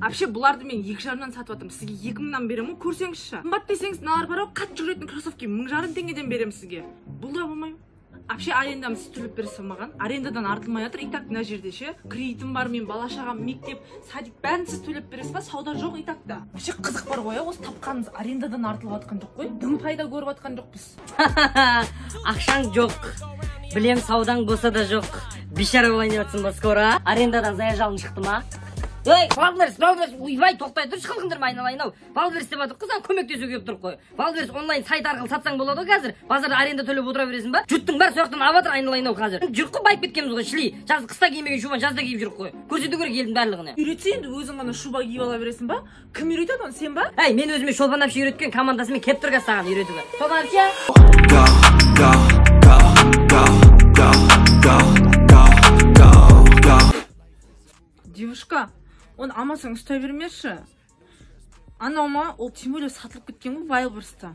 Вообще бұларды мен 2,5-нан сатып атырмын. Сізге 2,000-нан беремін, көрсеңізші. Қымбат десеңіз, мыналар бар ау, қатты жүретін кроссовки 1,500 теңгеден беремін сізге. Бұл да болмай ма? Вообще аренданы сіз төлеп бересіз маған. Арендадан артылмай жатыр. И так мына жерде ше. Кредитім бар, мен бала шағам, мектеп, садик бәрін сіз төлеп бересіз ба? Сауда жоқ и так та. Вообще қызық бар ғой, осы тапқанымыз арендадан артылып жатқан жоқ қой. Дым пайда көріп жатқан жоқпыз. Ақшаң жоқ. Білем, саудаң болса да жоқ. Бишара болайын деп жатсың ба скоро? Арендадан заезжалың шықты ма? Ей, Валберс, уйбай, тоқтай тұршы қылғындырма айналайын ау. Валберс деп атыр, қыздан көмектесу кеп тұр қой. Валберс онлайн сайт арқылы сатсаң болады қазір. Базарда аренда төлеп отыра бересің ба? Жұттың бар соқтан аватыр айналайын ау қазір. Жүріп қой байып кеткеніміз ғой, шли. Жаз қыста киемеген шубаны жазда киіп жүріп қой. Көрсету керек елдің барлығына. Үйретсе енді өзің ғана шуба киіп ала бересің ба? Кім үйретеді оны, сен ба? Әй, мен өзіме Шолпан әпше үйреткен командасымен кеп тұрға саған үйретуге. Шолпан әпше? Девушка, оны амасаң ұстай бермеші. Анау ма, ол тем более сатылып кеткен ғой Вайлберста.